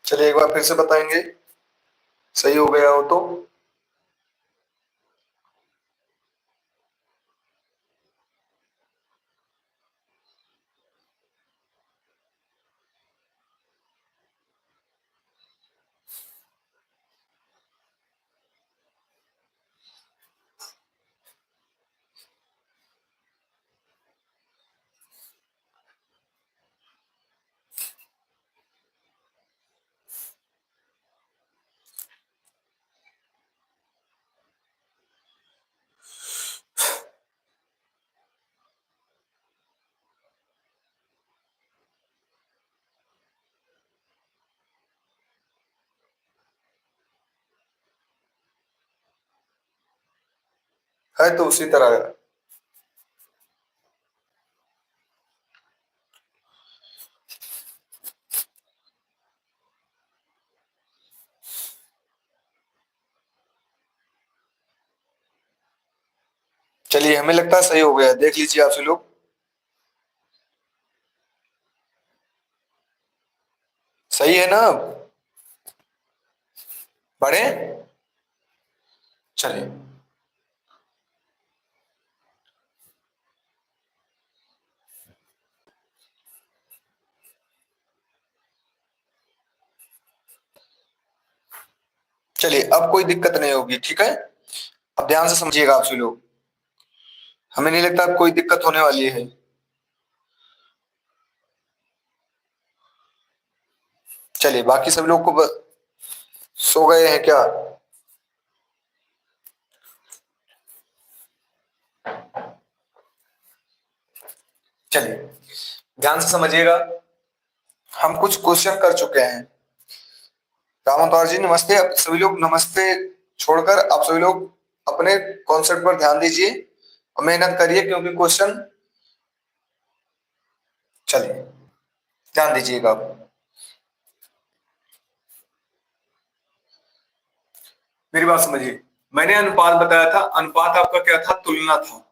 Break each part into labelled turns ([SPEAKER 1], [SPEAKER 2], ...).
[SPEAKER 1] चलिए एक बार फिर से बताएंगे, सही हो गया हो तो। है तो उसी तरह है। चलिए हमें लगता है सही हो गया, देख लीजिए आप सभी लोग। सही है ना अब? बढ़े। चलिए चलिए अब कोई दिक्कत नहीं होगी, ठीक है। अब ध्यान से समझिएगा आप सभी लोग, हमें नहीं लगता अब कोई दिक्कत होने वाली है। चलिए बाकी सब लोग को सो गए हैं क्या? चलिए ध्यान से समझिएगा, हम कुछ क्वेश्चन कर चुके हैं। रामोतार जी नमस्ते, अब सभी लोग नमस्ते छोड़कर आप सभी लोग अपने कॉन्सेप्ट पर ध्यान दीजिए और मेहनत करिए, क्योंकि क्वेश्चन। चलिए ध्यान दीजिएगा आप। मेरी बात समझिए, मैंने अनुपात बताया था, अनुपात आपका क्या था? तुलना था।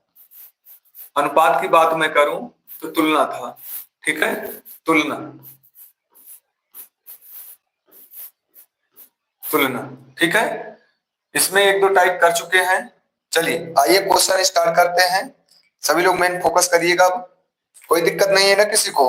[SPEAKER 1] अनुपात की बात मैं करूं तो तुलना था, ठीक है। तुलना, तुलना, ठीक है। इसमें एक दो टाइप कर चुके हैं। चलिए आइए क्वेश्चन स्टार्ट करते हैं। सभी लोग मेन फोकस करिएगा अब, कोई दिक्कत नहीं है ना किसी को?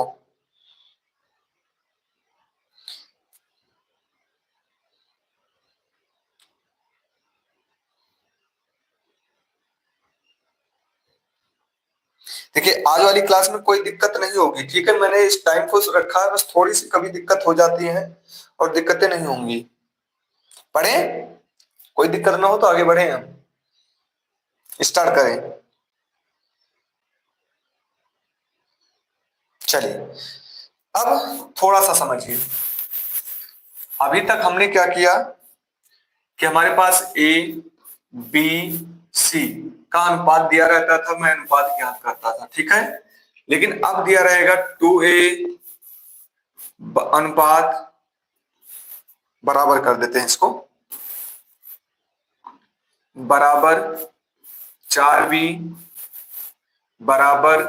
[SPEAKER 1] देखिए आज वाली क्लास में कोई दिक्कत नहीं होगी, ठीक है। मैंने इस टाइम को रखा है, बस थोड़ी सी कभी दिक्कत हो जाती है और दिक्कतें नहीं होंगी। पढ़े, कोई दिक्कत ना हो तो आगे बढ़े, हम स्टार्ट करें। चलिए अब थोड़ा सा समझिए, अभी तक हमने क्या किया कि हमारे पास ए बी सी का अनुपात दिया रहता था, मैं अनुपात ज्ञात करता था, ठीक है। लेकिन अब दिया रहेगा 2a अनुपात, बराबर कर देते हैं इसको, बराबर 4b बराबर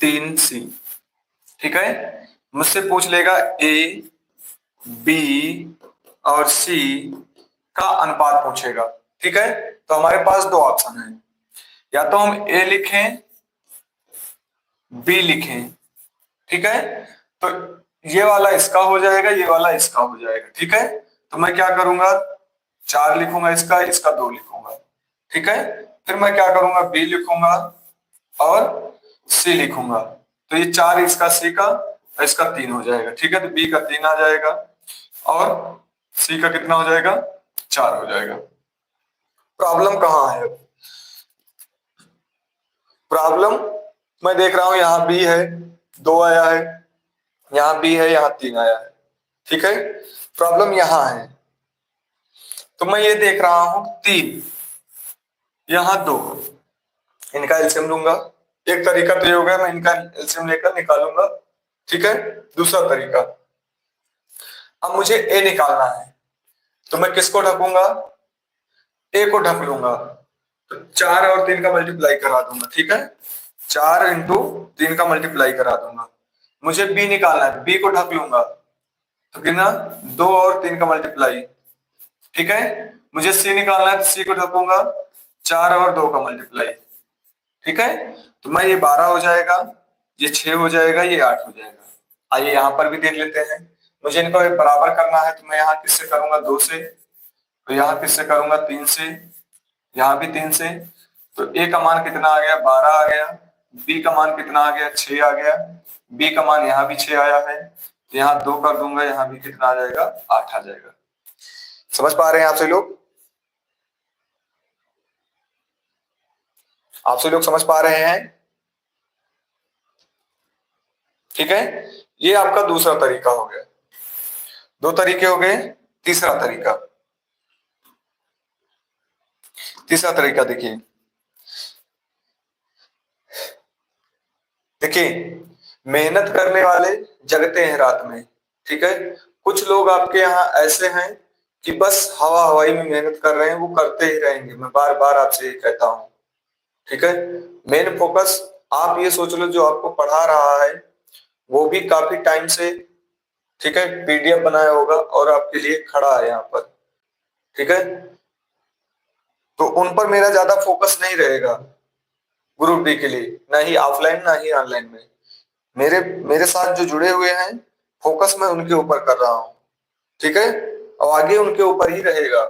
[SPEAKER 1] 3c, ठीक है। मुझसे पूछ लेगा ए बी और सी का अनुपात पूछेगा, ठीक है। तो हमारे पास दो ऑप्शन है, या तो हम ए लिखें बी लिखें, ठीक है। तो ये वाला इसका हो जाएगा, ये वाला इसका हो जाएगा, ठीक है। तो मैं क्या करूंगा, 4 लिखूंगा इसका, इसका 2 लिखूंगा, ठीक है। फिर मैं क्या करूंगा, बी लिखूंगा और सी लिखूंगा। तो ये 4 इसका, सी का और इसका 3 हो जाएगा, ठीक है। तो बी का 3 आ जाएगा और सी का कितना हो जाएगा, 4 हो जाएगा। प्रॉब्लम कहाँ है? प्रॉब्लम मैं देख रहा हूं यहाँ बी है, 2 आया है, यहाँ बी है, यहाँ 3 आया है, ठीक है। प्रॉब्लम यहाँ है, तो मैं ये देख रहा हूं 3, यहाँ 2, इनका एलसीएम लूंगा। एक तरीका तो ये हो गया, मैं इनका एलसीएम लेकर निकालूंगा, ठीक है। दूसरा तरीका, अब मुझे ए निकालना है, तो मैं किसको ढकूंगा, ए को ढक लूंगा। तो 4 और 3 का मल्टीप्लाई करा दूंगा, ठीक है। 4 इंटू 3 का मल्टीप्लाई करा दूंगा। मुझे बी निकालना है, बी को ढक लूंगा, तो कितना 2 और 3 का मल्टीप्लाई। ठीक है, मुझे सी निकालना है तो सी को रखूंगा 4 और 2 का मल्टीप्लाई। ठीक है, तो मैं ये 12 हो जाएगा, ये 6 हो जाएगा, ये 8 हो जाएगा। आइए यहाँ पर भी देख लेते हैं। मुझे इनको बराबर करना है तो मैं यहाँ किससे करूंगा 2 से, तो यहाँ किससे करूंगा 3 से, यहाँ भी 3 से। तो ए का मान कितना आ गया 12 आ गया, बी का मान कितना आ गया 6 आ गया, बी का मान यहाँ भी 6 आया है, तो यहाँ 2 कर दूंगा, यहाँ भी कितना आ जाएगा 8 आ जाएगा। समझ पा रहे हैं आप सभी लोग? आप सभी लोग समझ पा रहे हैं? ठीक है, ये आपका दूसरा तरीका हो गया। 2 तरीके हो गए, तीसरा तरीका। तीसरा तरीका देखिए, देखिए मेहनत करने वाले जगते हैं रात में। ठीक है, कुछ लोग आपके यहाँ ऐसे हैं कि बस हवा हवाई में मेहनत कर रहे हैं, वो करते ही रहेंगे। मैं बार बार आपसे ये कहता हूँ। ठीक है, मेन फोकस आप ये सोच लो, जो आपको पढ़ा रहा है वो भी काफी टाइम से, ठीक है, पीडीएफ बनाया होगा और आपके लिए खड़ा है यहाँ पर। ठीक है, तो उन पर मेरा ज्यादा फोकस नहीं रहेगा ग्रुप डी के लिए, ना ही ऑफलाइन ना ही ऑनलाइन में। मेरे मेरे साथ जो जुड़े हुए हैं, फोकस मैं उनके ऊपर कर रहा हूँ। ठीक है, और आगे उनके ऊपर ही रहेगा।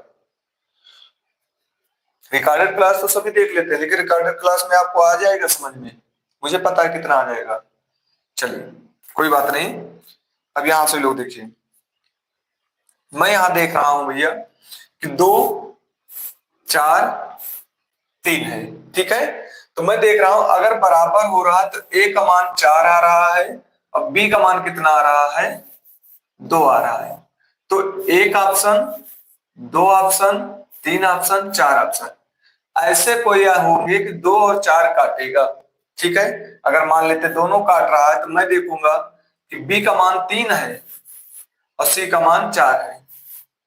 [SPEAKER 1] रिकॉर्डेड क्लास तो सभी देख लेते हैं, लेकिन रिकॉर्डेड क्लास में आपको आ जाएगा समझ में, मुझे पता है कितना आ जाएगा। चलिए कोई बात नहीं। अब यहां से लोग देखिए, मैं यहां देख रहा हूं भैया कि 2 4 3 है। ठीक है, तो मैं देख रहा हूं अगर बराबर हो रहा है तो ए का मान 4 आ रहा है और बी का मान कितना आ रहा है 2 आ रहा है। तो एक ऑप्शन, 2 ऑप्शन, 3 ऑप्शन, 4 ऑप्शन, ऐसे कोई होंगे कि 2 और 4 काटेगा। ठीक है, अगर मान लेते दोनों काट रहा है तो मैं देखूंगा कि बी का मान 3 है और सी का मान 4 है,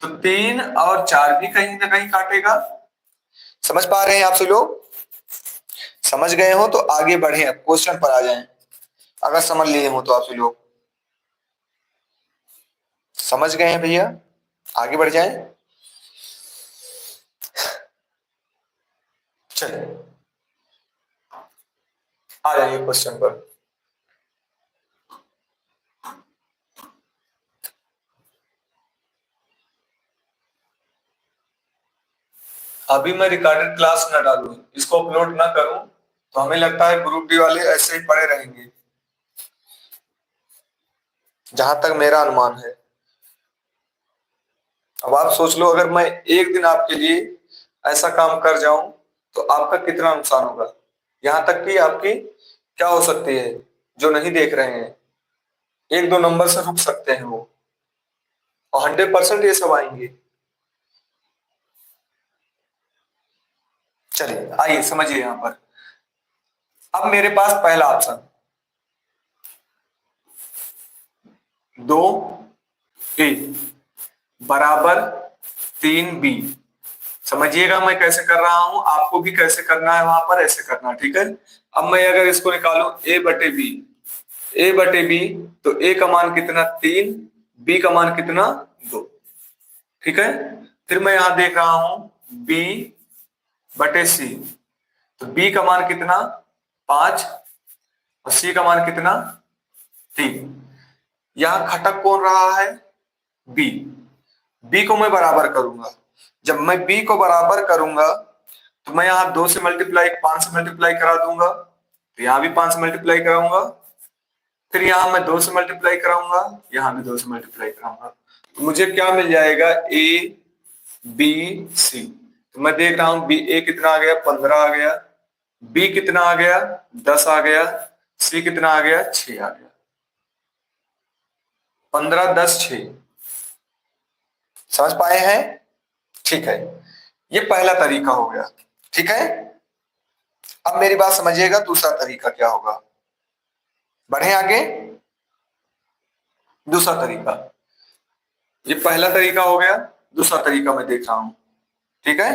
[SPEAKER 1] तो 3 और 4 भी कहीं ना कहीं काटेगा। समझ पा रहे हैं आप सभी लोग? समझ गए हो तो आगे बढ़े, अब क्वेश्चन पर आ जाएं। अगर समझ लिए हो तो आप सभी लोग समझ गए हैं भैया, आगे बढ़ जाएं। चलिए आ जाइए क्वेश्चन पर। अभी मैं रिकॉर्डेड क्लास ना डालूं, इसको अपलोड ना करूं, तो हमें लगता है ग्रुप डी वाले ऐसे ही पड़े रहेंगे, जहां तक मेरा अनुमान है। अब आप सोच लो, अगर मैं एक दिन आपके लिए ऐसा काम कर जाऊं तो आपका कितना नुकसान होगा। यहां तक कि आपकी क्या हो सकती है, जो नहीं देख रहे हैं, 1 2 नंबर से रुक सकते हैं वो, और 100% ये सब आएंगे। चलिए आइए समझिए यहां पर। अब मेरे पास पहला ऑप्शन 2 ए बराबर 3 बी। समझिएगा मैं कैसे कर रहा हूं, आपको भी कैसे करना है वहां पर ऐसे करना। ठीक है, अब मैं अगर इसको निकालू ए बटे बी, ए बटे बी, तो ए का मान कितना 3, बी का मान कितना 2। ठीक है, फिर मैं यहां देख रहा हूं बी बटे सी, तो बी का मान कितना 5 और सी का मान कितना 3। यहां खटक कौन रहा है बी, बी को मैं बराबर करूंगा। जब मैं बी को बराबर करूंगा तो मैं यहाँ 2 से मल्टीप्लाई 5 से मल्टीप्लाई करा दूंगा, तो यहाँ भी 5 से मल्टीप्लाई कराऊंगा, फिर यहाँ मैं 2 से मल्टीप्लाई कराऊंगा, यहाँ भी 2 से मल्टीप्लाई कराऊंगा, तो मुझे क्या मिल जाएगा ए बी सी। तो मैं देख रहा हूं बी, ए कितना आ गया 15 आ गया, बी कितना आ गया 10 आ गया, सी कितना आ गया 6 आ गया। 15 10 6। समझ पाए हैं? ठीक है, ये पहला तरीका हो गया। ठीक है, अब मेरी बात समझिएगा, दूसरा तरीका क्या होगा। बढ़े आगे। दूसरा तरीका, ये पहला तरीका हो गया, दूसरा तरीका मैं देख रहा हूं। ठीक है,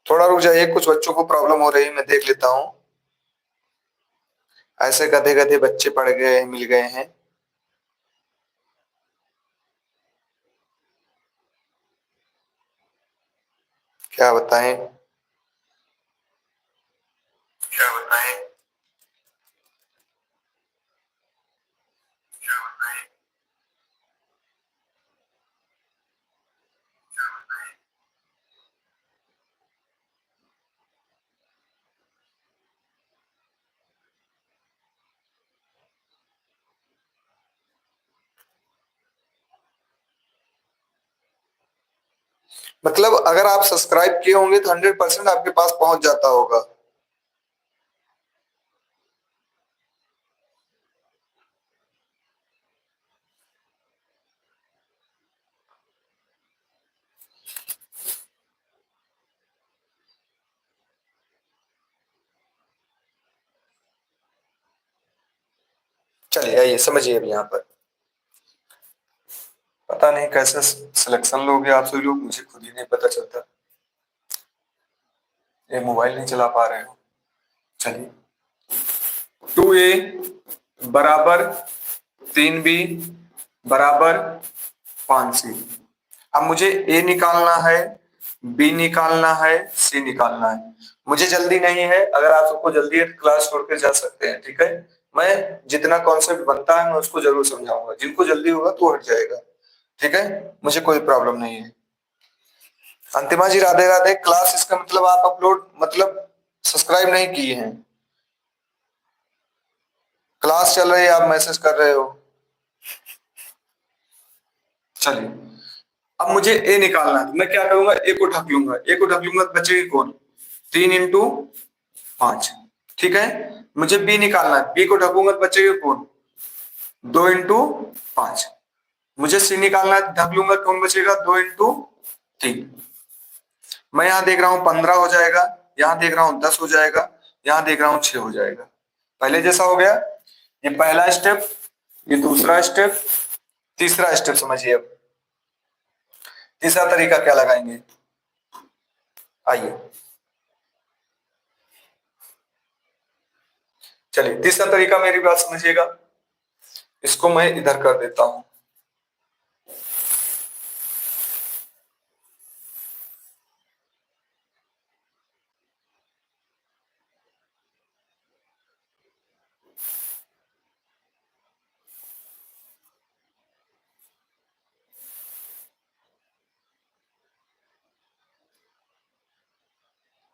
[SPEAKER 1] थोड़ा रुक जाइए, कुछ बच्चों को प्रॉब्लम हो रही है, मैं देख लेता हूँ। ऐसे गधे गधे बच्चे पड़ गए, मिल गए हैं। क्या बताएं, क्या बताएं। मतलब अगर आप सब्सक्राइब किए होंगे तो 100% आपके पास पहुंच जाता होगा। चलिए आइए समझिए अब यहाँ पर। पता नहीं कैसे सिलेक्शन लोगे आप सभी लोग, मुझे खुद ही नहीं पता चलता। ये मोबाइल नहीं चला पा रहे हो। चलिए, 2a बराबर 3b बराबर 5c। अब मुझे a निकालना है, b निकालना है, c निकालना है। मुझे जल्दी नहीं है, अगर आप सबको जल्दी है तो क्लास छोड़ के जा सकते हैं, ठीक है। मैं जितना कॉन्सेप्ट बनता है मैं उसको जरूर समझाऊंगा, जिनको जल्दी होगा तो हट जाएगा, ठीक है। मुझे कोई प्रॉब्लम नहीं है। अंतिमा जी राधे राधे। क्लास इसका मतलब आप अपलोड मतलब सब्सक्राइब नहीं किए हैं, क्लास चल रही है आप मैसेज कर रहे हो। चलिए, अब मुझे ए निकालना है तो मैं क्या करूंगा, ए को ढक लूंगा, ए को ढक लूंगा तो बचेगी कौन, 3 × 5, ठीक है। मुझे बी निकालना है, बी को ढकूंगा तो बचेगी कौन, 2 × 5। मुझे सी निकालना है, ढक लूंगा तो कौन बचेगा, 2 × 3। मैं यहाँ देख रहा हूँ 15 हो जाएगा, यहाँ देख रहा हूँ 10 हो जाएगा, यहाँ देख रहा हूँ 6 हो जाएगा। पहले जैसा हो गया। ये पहला स्टेप, ये दूसरा स्टेप, तीसरा स्टेप समझिए। अब तीसरा तरीका क्या लगाएंगे, आइए। चलिए तीसरा तरीका, मेरी बात समझिएगा, इसको मैं इधर कर देता हूं।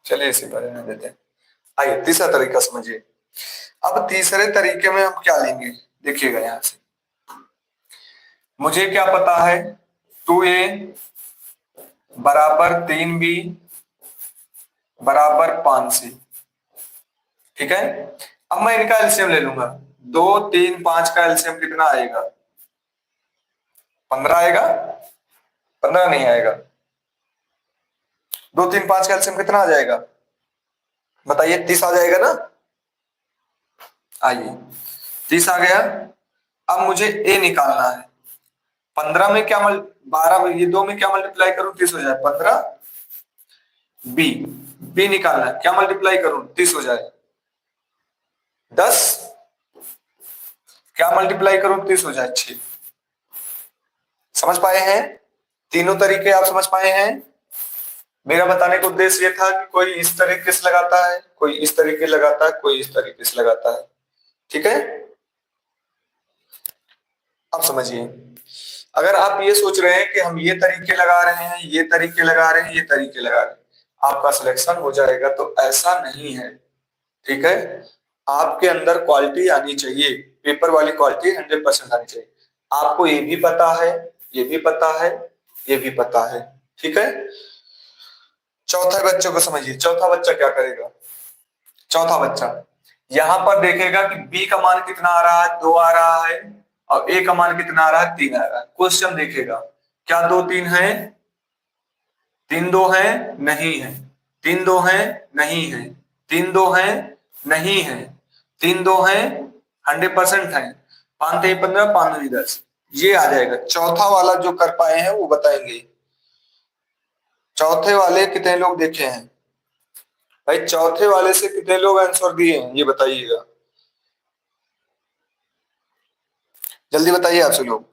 [SPEAKER 1] चलिए इसी बारे में देते हैं। आइए तीसरा तरीका समझिए। अब तीसरे तरीके में हम क्या लेंगे, देखिएगा यहां से। मुझे क्या पता है, 2a बराबर 3b बराबर 5c, ठीक है। अब मैं इनका एलसीएम ले लूंगा, 2 3 5 का एलसीएम कितना आएगा, 15 आएगा, 15 नहीं आएगा। 2 3 5 का एलसीएम कितना आ जाएगा, बताइए, 30 आ जाएगा ना। आइए 30 आ गया। अब मुझे ए निकालना है, 15 में क्या 12 में, ये 2 में क्या मल्टीप्लाई करूं, 30 हो जाए, 15। बी, बी निकालना है, क्या मल्टीप्लाई करूं, 30 हो जाए, 10। क्या मल्टीप्लाई करूं, 30 हो जाए, 6। समझ पाए हैं, तीनों तरीके आप समझ पाए हैं। मेरा बताने का उद्देश्य ये था कि कोई इस तरीके से लगाता है, कोई इस तरीके लगाता है, कोई इस तरीके से लगाता है, ठीक है। अब समझिए, अगर आप ये सोच रहे हैं कि हम ये तरीके लगा रहे हैं, ये तरीके लगा रहे हैं, ये तरीके लगा रहे हैं, आपका सिलेक्शन हो जाएगा, तो ऐसा नहीं है, ठीक है। आपके अंदर क्वालिटी आनी चाहिए, पेपर वाली क्वालिटी 100% आनी चाहिए। आपको ये भी पता है, ये भी पता है, ये भी पता है, ठीक है। चौथा बच्चों को समझिए, चौथा बच्चा क्या करेगा। चौथा बच्चा यहां पर देखेगा कि बी का मान कितना आ रहा है, 2 आ रहा है, और ए का मान कितना आ रहा है, 3 आ रहा है। क्वेश्चन देखेगा, क्या 2 3 है, 3 2 है, नहीं है, 3 2 है, नहीं है, 3 2 है, नहीं है, 3 2 है, 100% है, 5 3 15, 5 9 10, ये आ जाएगा। चौथा वाला जो कर पाए हैं वो बताएंगे, चौथे वाले कितने लोग देखे हैं, भाई चौथे वाले से कितने लोग आंसर दिए हैं ये बताइएगा, जल्दी बताइए आपसे लोग।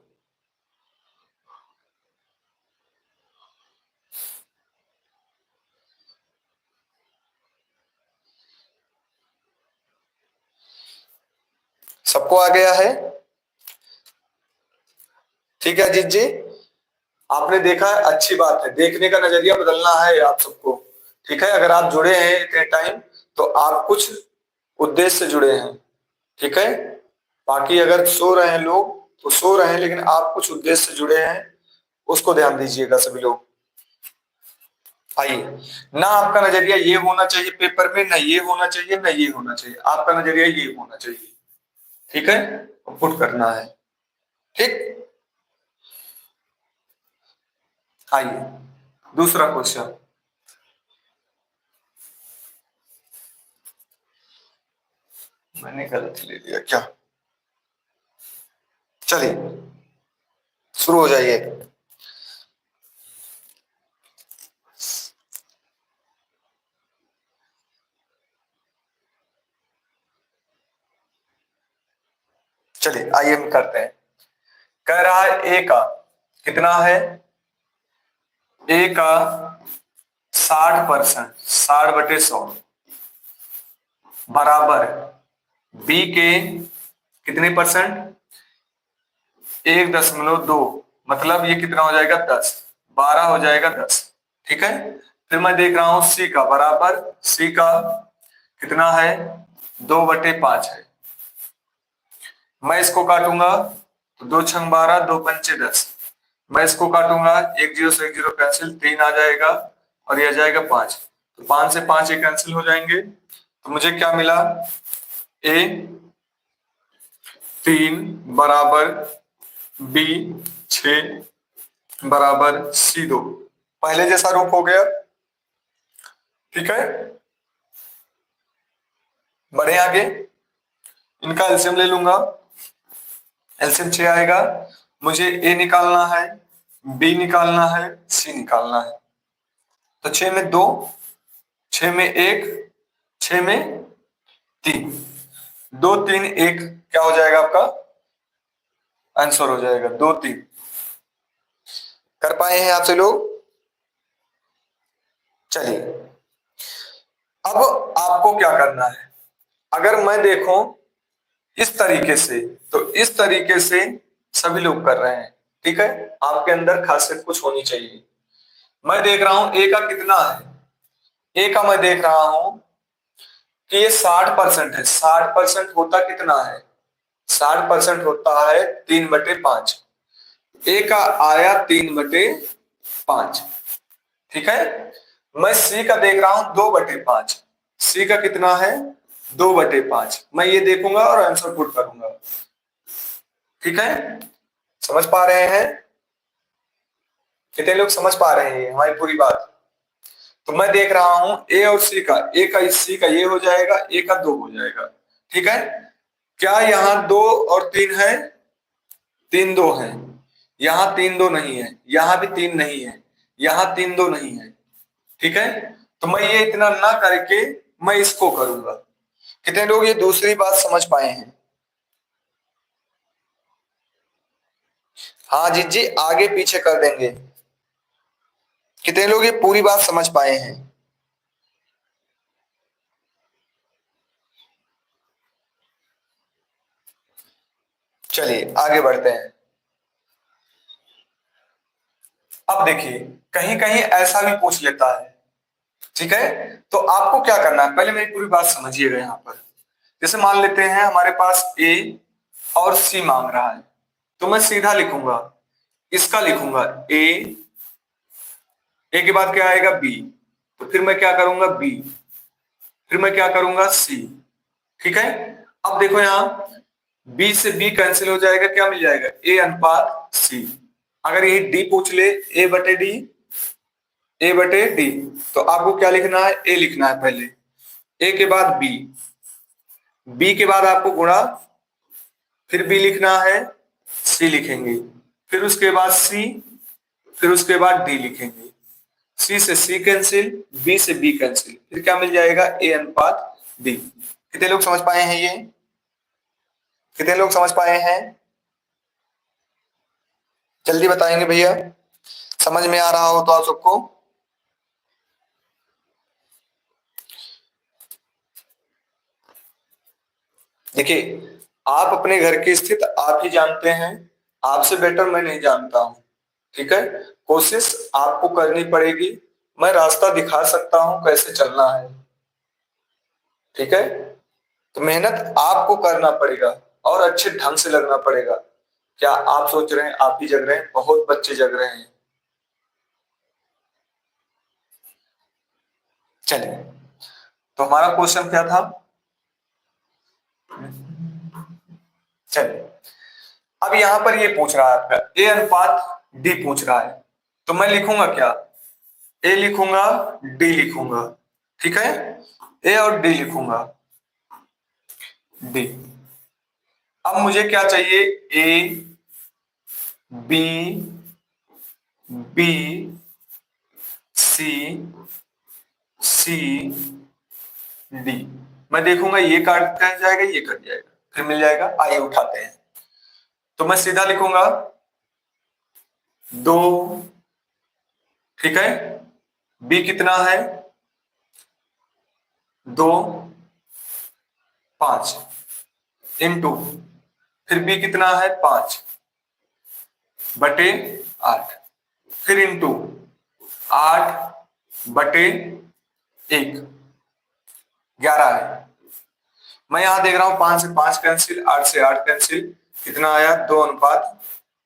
[SPEAKER 1] सबको आ गया है? ठीक है अजीत जी, आपने देखा है, अच्छी बात है, देखने का नजरिया बदलना है आप सबको। ठीक है, अगर आप जुड़े हैं इतने टाइम तो आप कुछ उद्देश्य से जुड़े हैं। ठीक है, बाकी अगर सो रहे हैं लोग तो सो रहे हैं, लेकिन आप कुछ उद्देश्य से जुड़े हैं, उसको ध्यान दीजिएगा सभी लोग। आइए, ना आपका नजरिया ये होना चाहिए पेपर में, ना ये होना चाहिए, ना ये होना चाहिए, आपका नजरिया ये होना चाहिए। ठीक है, पुट करना है। ठीक, आइए दूसरा क्वेश्चन। मैंने गलत ले लिया क्या? चलिए शुरू हो जाइए। चलिए आइए हम करते हैं। कह रहा है ए का कितना है, ए का 60%, 60/100 बराबर बी के कितने परसेंट, 1.2, मतलब ये कितना हो जाएगा 10, 12 हो जाएगा 10। ठीक है, फिर मैं देख रहा हूं सी का बराबर, सी का कितना है, 2/5 है। मैं इसको काटूंगा तो 2×6 = 12, 2×5 = 10। मैं इसको काटूंगा, एक जीरो से एक जीरो कैंसिल, 3 आ जाएगा और ये आ जाएगा 5, तो 5 से 5 ये कैंसिल हो जाएंगे, तो मुझे क्या मिला, ए 3 बराबर बी 6 बराबर सी 2, पहले जैसा रूप हो गया। ठीक है, बढ़े आगे, इनका एलसीएम ले लूंगा, एलसीएम 6 आएगा। मुझे ए निकालना है, बी निकालना है, सी निकालना है। तो 6 में 2, 6 में 1, 6 में 3, 2 3 1 क्या हो जाएगा आपका आंसर, हो जाएगा 2 3। कर पाए हैं आपसे लोग? चलिए, अब आपको क्या करना है, अगर मैं देखूं इस तरीके से, तो इस तरीके से सभी लोग कर रहे हैं। ठीक है, आपके अंदर खासियत कुछ होनी चाहिए। मैं देख रहा हूं ए का कितना है, ए का मैं देख रहा हूं कि ये 60% है। 60% होता कितना है, 60% होता है 3/5। ए का आया 3/5। ठीक है, मैं सी का देख रहा हूं 2/5। सी का कितना है, 2/5। मैं ये देखूंगा और आंसर पुट करूंगा। ठीक है, समझ पा रहे हैं? कितने लोग समझ पा रहे हैं हमारी पूरी बात? तो मैं देख रहा हूं ए और सी का, ए का सी का ये हो जाएगा, ए का 2 हो जाएगा। ठीक है, क्या यहाँ 2 और 3 है, 3 2 है, यहाँ 3 2 नहीं है, यहाँ भी 3 नहीं है, यहाँ 3 2 नहीं है। ठीक है, तो मैं ये इतना ना करके मैं इसको करूंगा। कितने लोग ये दूसरी बात समझ पाए हैं? हाँ जीत जी, आगे पीछे कर देंगे। कितने लोग ये पूरी बात समझ पाए हैं? चलिए आगे बढ़ते हैं। अब देखिए, कहीं कहीं ऐसा भी पूछ लेता है। ठीक है, तो आपको क्या करना है, पहले मेरी पूरी बात समझिएगा। यहाँ पर जैसे मान लेते हैं हमारे पास ए और सी मांग रहा है, तो मैं सीधा लिखूंगा, इसका लिखूंगा ए, ए के बाद क्या आएगा बी, तो फिर मैं क्या करूंगा बी, फिर मैं क्या करूंगा सी। ठीक है, अब देखो यहाँ बी से बी कैंसिल हो जाएगा, क्या मिल जाएगा, ए अनुपात सी। अगर ये डी पूछ ले, ए बटे डी, ए बटे डी, तो आपको क्या लिखना है, ए लिखना है पहले, ए के बाद बी, बी के बाद आपको गुणा, फिर बी लिखना है, सी लिखेंगे, फिर उसके बाद सी, फिर उसके बाद डी लिखेंगे। सी से सी कैंसिल, बी से बी कैंसिल, फिर क्या मिल जाएगा, ए अनुपात बी। कितने लोग समझ पाए हैं ये? कितने लोग समझ पाए हैं? जल्दी बताएंगे भैया, समझ में आ रहा हो तो आप सबको। देखिए, आप अपने घर की स्थिति आप ही जानते हैं, आपसे बेटर मैं नहीं जानता हूं, ठीक है। कोशिश आपको करनी पड़ेगी, मैं रास्ता दिखा सकता हूं कैसे चलना है, ठीक है। तो मेहनत आपको करना पड़ेगा और अच्छे ढंग से लगना पड़ेगा। क्या आप सोच रहे हैं आप ही जग रहे हैं? बहुत बच्चे जग रहे हैं। चलिए, तो हमारा क्वेश्चन क्या था? चलिए, अब यहां पर ये पूछ रहा है आपका ए अनुपात डी पूछ रहा है, तो मैं लिखूंगा क्या, ए लिखूंगा, डी लिखूंगा, ठीक है। ए और डी लिखूंगा, डी। अब मुझे क्या चाहिए, A B, B C, C D. मैं देखूंगा ये काट कर जाएगा, ये कट जाएगा, फिर मिल जाएगा। आइए उठाते हैं, तो मैं सीधा लिखूंगा 2, ठीक है। बी कितना है, 2, 5 इंटू, फिर बी कितना है 5 बटे 8, फिर इंटू 8 बटे 1, 11 है। मैं यहां देख रहा हूं 5 से 5 कैंसिल, 8 से 8 कैंसिल, कितना आया, 2 अनुपात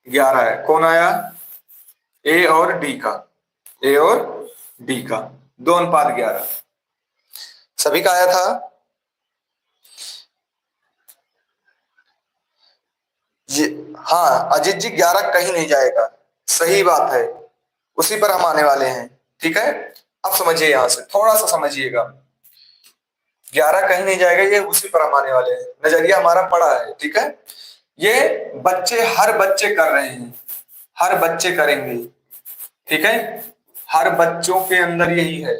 [SPEAKER 1] 11 है। कौन आया, ए और डी का, ए और डी का 2 अनुपात 11 सभी का आया था। ये हाँ अजीत जी, 11 कहीं नहीं जाएगा, सही बात है, उसी पर हम आने वाले हैं, ठीक है। अब समझिए, यहां से थोड़ा सा समझिएगा, 11 कहीं नहीं जाएगा, ये उसी पर हम आने वाले हैं, नजरिया हमारा पड़ा है, ठीक है। ये बच्चे, हर बच्चे कर रहे हैं, हर बच्चे करेंगे, ठीक है। हर बच्चों के अंदर यही है,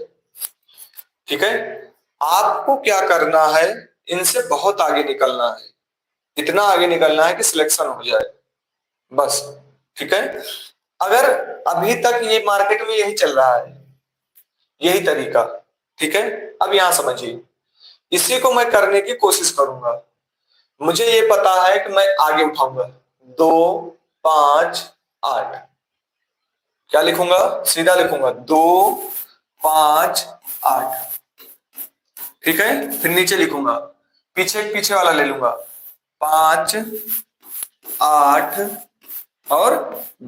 [SPEAKER 1] ठीक है। आपको क्या करना है, इनसे बहुत आगे निकलना है, इतना आगे निकलना है कि सिलेक्शन हो जाए, बस, ठीक है। अगर अभी तक ये मार्केट में यही चल रहा है, यही तरीका, ठीक है। अब यहां समझिए, इसी को मैं करने की कोशिश करूंगा। मुझे ये पता है कि मैं आगे उठाऊंगा, 2, 5, 8, क्या लिखूंगा, सीधा लिखूंगा 2, 5, 8, ठीक है। फिर नीचे लिखूंगा, पीछे पीछे वाला ले लूंगा, 5, 8 और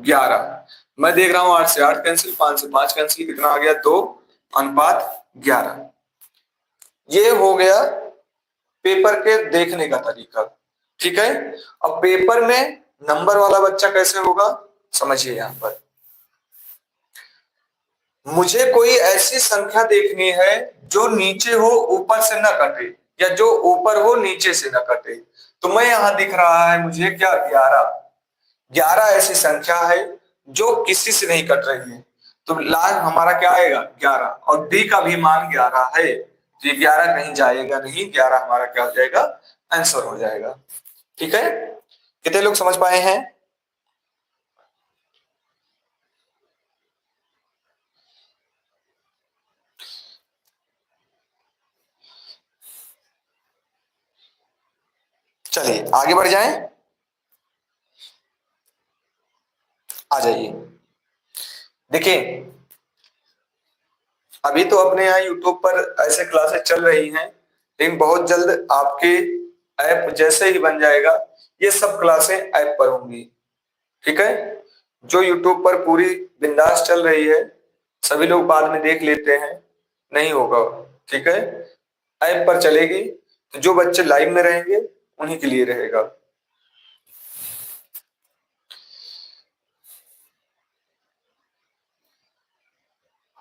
[SPEAKER 1] 11। मैं देख रहा हूं 8 से 8 कैंसिल, 5 से 5 कैंसिल, कितना आ गया, 2 अनुपात 11। ये हो गया पेपर के देखने का तरीका, ठीक है। अब पेपर में नंबर वाला बच्चा कैसे होगा, समझिए। यहां पर मुझे कोई ऐसी संख्या देखनी है जो नीचे हो ऊपर से ना कटे, या जो ऊपर हो नीचे से ना कटे। तो मैं यहां दिख रहा है मुझे क्या, 11। 11 ऐसी संख्या है जो किसी से नहीं कट रही है, तो लास्ट हमारा क्या आएगा, 11, और डी का भी मान 11 है, तो ये 11 कहीं जाएगा नहीं, 11 हमारा क्या हो जाएगा, आंसर हो जाएगा, ठीक है। कितने लोग समझ पाए हैं? चलिए आगे बढ़ जाएं, आ जाइए। देखिए, अभी तो अपने यहाँ यूट्यूब पर ऐसे क्लासेस चल रही हैं, लेकिन बहुत जल्द आपके ऐप जैसे ही बन जाएगा, ये सब क्लासें ऐप पर होंगी, ठीक है। जो यूट्यूब पर पूरी बिंदास चल रही है, सभी लोग बाद में देख लेते हैं, नहीं होगा, ठीक है। ऐप पर चलेगी, तो जो बच्चे लाइव में रहेंगे उन्हीं के लिए रहेगा।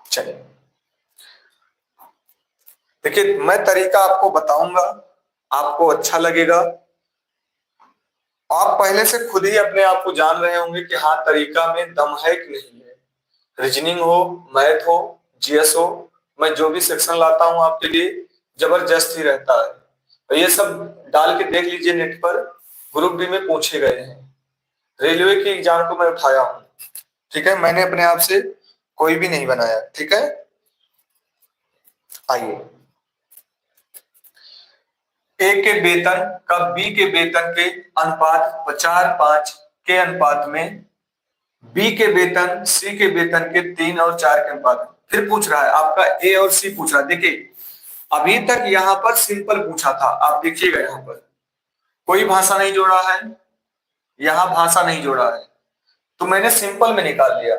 [SPEAKER 1] चलिए, देखिए, मैं तरीका आपको बताऊंगा, आपको अच्छा लगेगा। आप पहले से खुद ही अपने आप को जान रहे होंगे कि हाँ तरीका में दम है कि नहीं है। रीजनिंग हो, मैथ हो, जीएसओ, मैं जो भी सेक्शन लाता हूं आपके लिए जबरदस्त ही रहता है। तो ये सब डाल के देख लीजिए नेट पर, ग्रुप बी में पूछे गए हैं। रेलवे की एग्जाम को मैं उठाया हूँ, ठीक है, मैंने अपने आप से कोई भी नहीं बनाया, ठीक है। आइए, ए के वेतन का बी के वेतन के अनुपात 4:5 के अनुपात में बी के वेतन सी के वेतन के 3 और 4 के अनुपात में। फिर पूछ रहा है आपका ए और सी पूछ रहा है। देखिए अभी तक यहाँ पर सिंपल पूछा था, आप देखिएगा यहाँ पर कोई भाषा नहीं जोड़ा है, यहाँ भाषा नहीं जोड़ा है, तो मैंने सिंपल में निकाल लिया।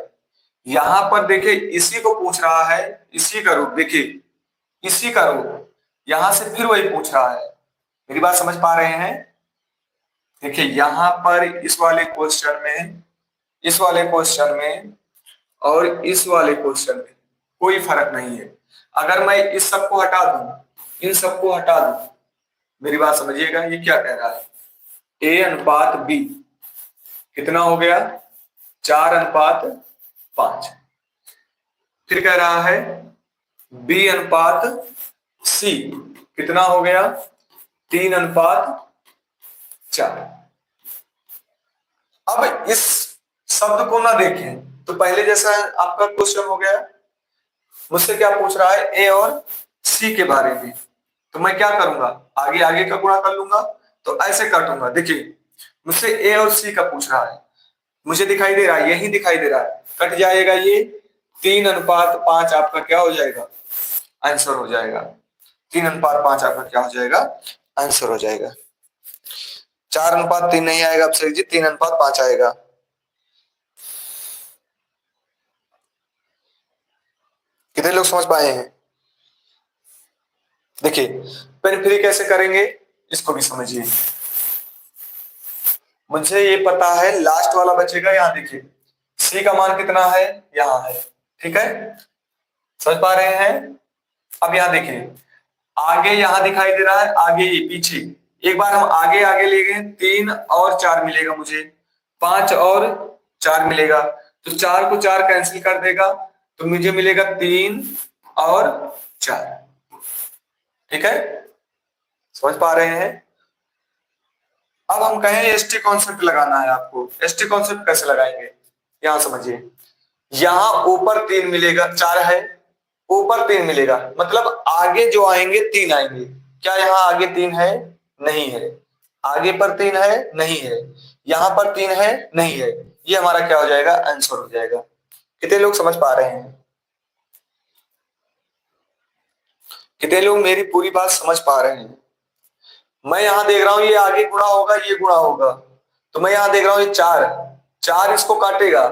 [SPEAKER 1] यहाँ पर देखिए इसी को पूछ रहा है, इसी का रूप, देखिए इसी का रूप, यहां से फिर वही पूछ रहा है। मेरी बात समझ पा रहे हैं? देखिए यहां पर इस वाले क्वेश्चन में, इस वाले क्वेश्चन में और इस वाले क्वेश्चन में कोई फर्क नहीं है। अगर मैं इस सबको हटा दूं, इन सबको हटा दूं, मेरी बात समझिएगा, ये क्या कह रहा है, ए अनुपात बी कितना हो गया, 4:5। फिर कह रहा है बी अनुपात सी कितना हो गया, 3:4। अब इस शब्द को ना देखें तो पहले जैसा आपका क्वेश्चन हो गया, मुझसे क्या पूछ रहा है, ए और सी के बारे में। तो मैं क्या करूंगा, आगे आगे का गुणा कर लूंगा, तो ऐसे काटूंगा। देखिए मुझसे ए और सी का पूछ रहा है, मुझे दिखाई दे रहा है, यही दिखाई दे रहा है, कट जाएगा ये, 3:5 आपका क्या हो जाएगा, आंसर हो जाएगा। 3:5 आपका क्या हो जाएगा, आंसर हो जाएगा। 4:3 नहीं आएगा अभिषेक जी, 3:5 आएगा। कितने लोग समझ पाए हैं? देखिए पेन फ्री कैसे करेंगे इसको भी समझिए। मुझे ये पता है लास्ट वाला बचेगा, यहाँ देखिए सी का मान कितना है, यहाँ है, ठीक है, समझ पा रहे हैं? अब यहाँ देखिए आगे यहाँ दिखाई दे रहा है, आगे ये पीछे, एक बार हम आगे आगे ले गए, 3 और 4 मिलेगा मुझे, 5 और 4 मिलेगा, तो 4 को 4 कैंसिल कर देगा, तो मुझे मिलेगा 3 और 4, ठीक है, समझ पा रहे हैं? अब हम कहें एसटी कॉन्सेप्ट लगाना है आपको, एसटी कॉन्सेप्ट कैसे लगाएंगे, यहां समझिए, यहां ऊपर 3 मिलेगा, 4 है, ऊपर 3 मिलेगा, मतलब आगे जो आएंगे 3 आएंगे। क्या यहाँ आगे 3 है, नहीं है, आगे पर 3 है, नहीं है, यहां पर 3 है, नहीं है, ये हमारा क्या हो जाएगा, आंसर हो जाएगा। कितने लोग समझ पा रहे हैं? कितने लोग मेरी पूरी बात समझ पा रहे हैं? मैं यहां देख रहा हूं ये आगे गुणा होगा, ये गुणा होगा, तो मैं यहां देख रहा हूं ये 4, 4 इसको काटेगा,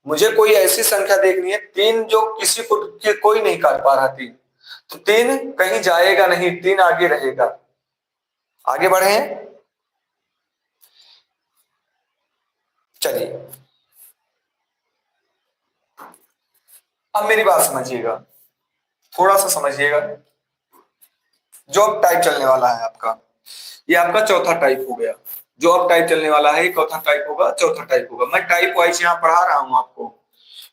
[SPEAKER 1] मुझे कोई ऐसी संख्या देखनी है 3 जो किसी को कोई नहीं काट पा रहा 3, तो 3 कहीं जाएगा नहीं, 3 आगे रहेगा। आगे बढ़े, चलिए अब मेरी बात समझिएगा, थोड़ा सा समझिएगा। जो अब टाइप चलने वाला है आपका, ये आपका चौथा टाइप हो गया, जो अब टाइप चलने वाला है चौथा टाइप होगा, चौथा टाइप होगा। मैं टाइप वाइज यहाँ पढ़ा रहा हूँ आपको,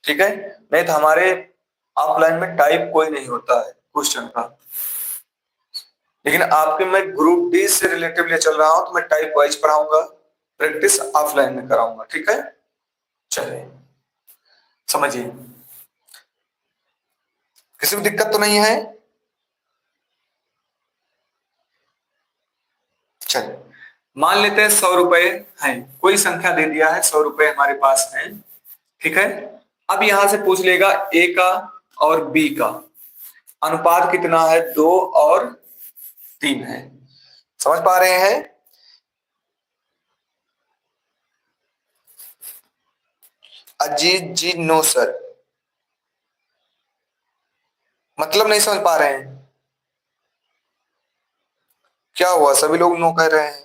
[SPEAKER 1] ठीक है, नहीं तो हमारे ऑफलाइन में टाइप कोई नहीं होता है क्वेश्चन का, लेकिन आपके मैं ग्रुप डी से रिलेटिव ले चल रहा हूं, तो मैं टाइप वाइज पढ़ाऊंगा, प्रैक्टिस ऑफलाइन में कराऊंगा, ठीक है। चलिए समझिए, किसी को दिक्कत तो नहीं है? चलिए मान लेते हैं 100 रुपए हैं, कोई संख्या दे दिया है, 100 रुपए हमारे पास है, ठीक है। अब यहां से पूछ लेगा ए का और बी का अनुपात कितना है, 2 और 3 है, समझ पा रहे हैं? अजीत जी नो सर, मतलब नहीं समझ पा रहे हैं, क्या हुआ, सभी लोग नो कह रहे हैं।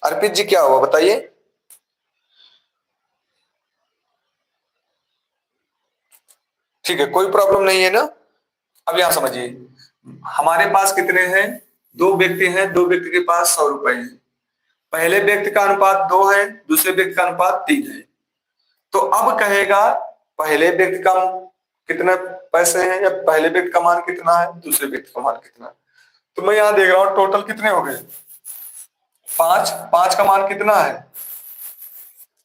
[SPEAKER 1] अर्पित जी क्या हुआ बताइए? ठीक है, कोई प्रॉब्लम नहीं है ना। अब यहां समझिए, हमारे पास कितने हैं, 2 व्यक्ति हैं, 2 व्यक्ति के पास 100 रुपए हैं, पहले व्यक्ति का अनुपात 2 है, दूसरे व्यक्ति का अनुपात 3 है, तो अब कहेगा पहले व्यक्ति का कितने पैसे हैं, या पहले व्यक्ति का मान कितना है, दूसरे व्यक्ति का मान कितना है। तो मैं यहाँ देख रहा हूं टोटल कितने हो गए, 5। 5 का मान कितना है,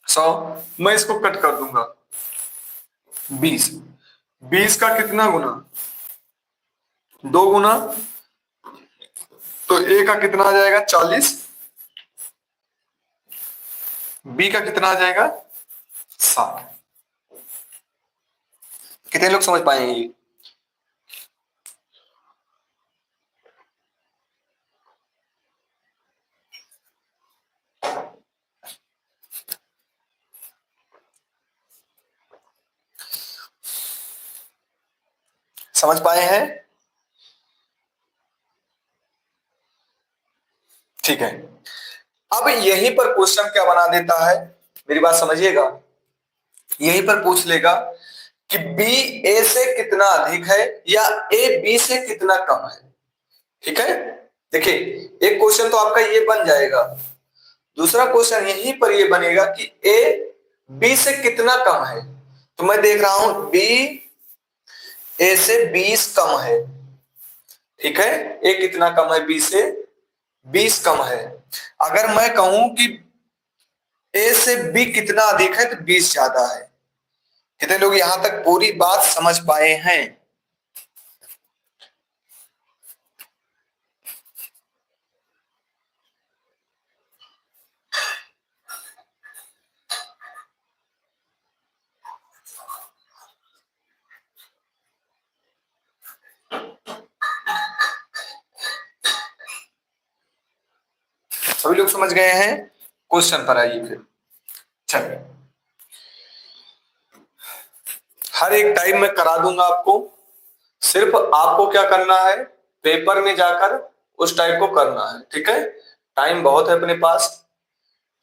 [SPEAKER 1] 100। मैं इसको कट कर दूंगा, 20। 20 का कितना गुना, 2 गुना, तो ए का कितना आ जाएगा 40, बी का कितना आ जाएगा 60। कितने लोग समझ पाएंगे ये? समझ पाए हैं? ठीक है। अब यहीं पर क्वेश्चन क्या बना देता है, मेरी बात समझिएगा, यहीं पर पूछ लेगा कि बी ए से कितना अधिक है या ए बी से कितना कम है। ठीक है, देखिए एक क्वेश्चन तो आपका ये बन जाएगा, दूसरा क्वेश्चन यहीं पर ये बनेगा कि ए बी से कितना कम है। तो मैं देख रहा हूं बी ए से 20 कम है। ठीक है, ए कितना कम है, बी से 20 कम है। अगर मैं कहूं कि ए से बी कितना अधिक है, तो 20 ज्यादा है। कितने लोग यहां तक पूरी बात समझ पाए हैं? सभी लोग समझ गए हैं? क्वेश्चन पर आइए फिर। चलिए, हर एक टाइम में करा दूंगा आपको, सिर्फ आपको क्या करना है, पेपर में जाकर उस टाइप को करना है। ठीक है, टाइम बहुत है अपने पास।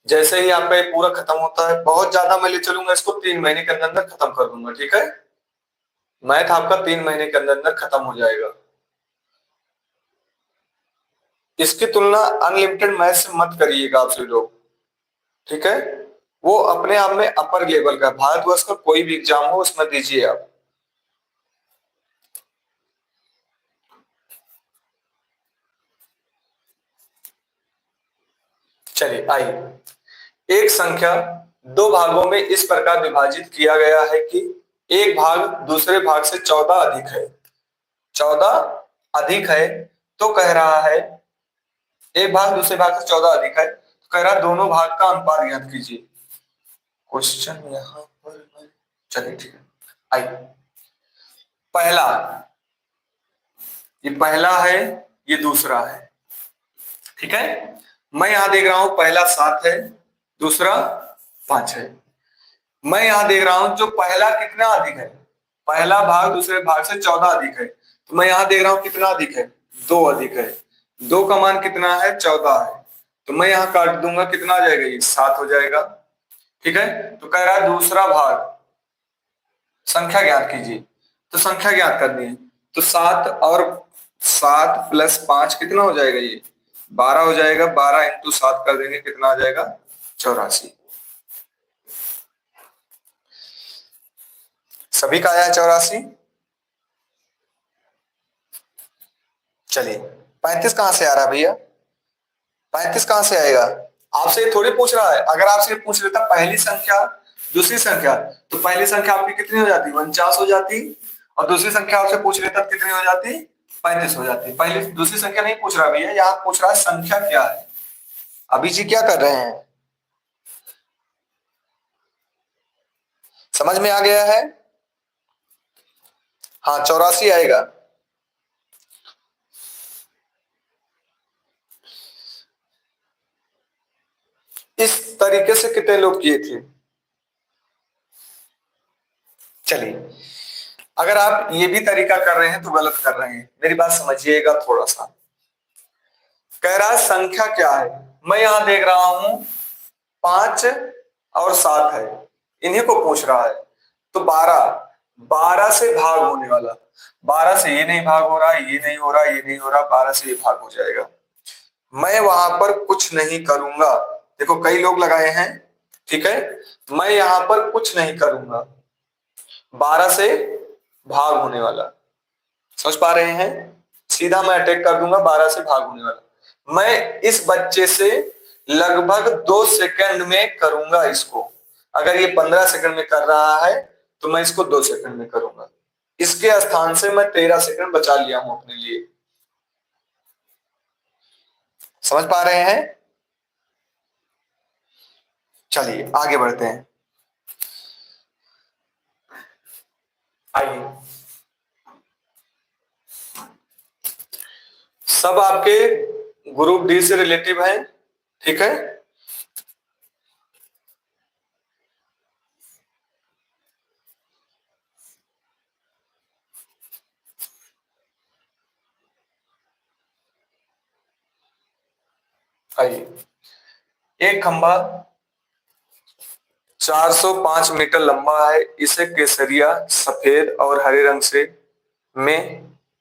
[SPEAKER 1] जैसे ही आपका ये पूरा खत्म होता है, बहुत ज्यादा मैं ले चलूंगा इसको, 3 महीने के अंदर अंदर खत्म कर दूंगा। ठीक है, मैथ आपका 3 महीने के अंदर अंदर खत्म हो जाएगा। इसकी तुलना अनलिमिटेड मैथ से मत करिएगा आप सभी लोग। ठीक है, वो अपने आप में अपर लेवल का, भारतवर्ष का कोई भी एग्जाम हो उसमें दीजिए आप। चलिए आइए, एक संख्या दो भागों में इस प्रकार विभाजित किया गया है कि एक भाग दूसरे भाग से 14 अधिक है। 14 अधिक है, तो कह रहा है एक भाग दूसरे भाग से 14 अधिक है, तो कह रहा है दोनों भाग का अनुपात ज्ञात कीजिए। क्वेश्चन यहां पर, चलिए ठीक है, आइए। पहला, ये पहला है, ये दूसरा है। ठीक है, मैं यहां देख रहा हूं पहला 7 है, दूसरा 5 है। मैं यहां देख रहा हूं जो पहला कितना अधिक है, पहला भाग दूसरे भाग से 14 अधिक है, तो मैं यहां देख रहा हूं कितना अधिक है, 2 अधिक है। 2 का मान कितना है, 14 है, तो मैं यहां काट दूंगा, कितना आ जाएगा, ये 7 हो जाएगा। ठीक है, तो कह रहा है दूसरा भाग संख्या ज्ञात कीजिए, तो संख्या ज्ञात करनी है, तो 7 और 7 प्लस 5 कितना हो जाएगा, ये 12 हो जाएगा। 12 इंटू 7 कर देंगे, कितना आ जाएगा, 84। सभी का आया है 84। चलिए, 35 कहां से आ रहा है भैया, 35 कहां से आएगा? आपसे थोड़ी पूछ रहा है, अगर आपसे पूछ लेता पहली संख्या दूसरी संख्या, तो पहली संख्या आपकी कितनी हो जाती, 49 हो जाती, और दूसरी संख्या आपसे पूछ लेता कितनी हो जाती, 35 हो जाती। पहली दूसरी संख्या नहीं पूछ रहा भैया, यहाँ पूछ रहा है संख्या क्या है। अभी जी क्या कर रहे हैं, समझ में आ गया है? हाँ, 84 आएगा। इस तरीके से कितने लोग किए थे? चलिए, अगर आप ये भी तरीका कर रहे हैं तो गलत कर रहे हैं, मेरी बात समझिएगा थोड़ा सा। कह रहा है संख्या क्या है, मैं यहां देख रहा हूं 5 और 7 है, इन्हीं को पूछ रहा है। तो 12 से भाग होने वाला, 12 से ये नहीं भाग हो रहा, ये नहीं हो रहा, ये नहीं हो रहा, 12 से ये भाग हो जाएगा। मैं वहां पर कुछ नहीं करूंगा, देखो कई लोग लगाए हैं। ठीक है, मैं यहां पर कुछ नहीं करूंगा, 12 से भाग होने वाला। समझ पा रहे हैं? सीधा मैं अटैक कर दूंगा, 12 से भाग होने वाला। मैं इस बच्चे से लगभग 2 सेकंड में करूंगा इसको। अगर ये 15 सेकंड में कर रहा है तो मैं इसको 2 सेकंड में करूंगा। इसके स्थान से मैं 13 सेकंड बचा लिया हूं अपने लिए। समझ पा रहे हैं? चलिए आगे बढ़ते हैं। आइए, सब आपके ग्रुप डी से रिलेटिव हैं, ठीक है। आइए, एक खंभा 405 मीटर लंबा है। इसे केसरिया, सफेद और हरे रंग से में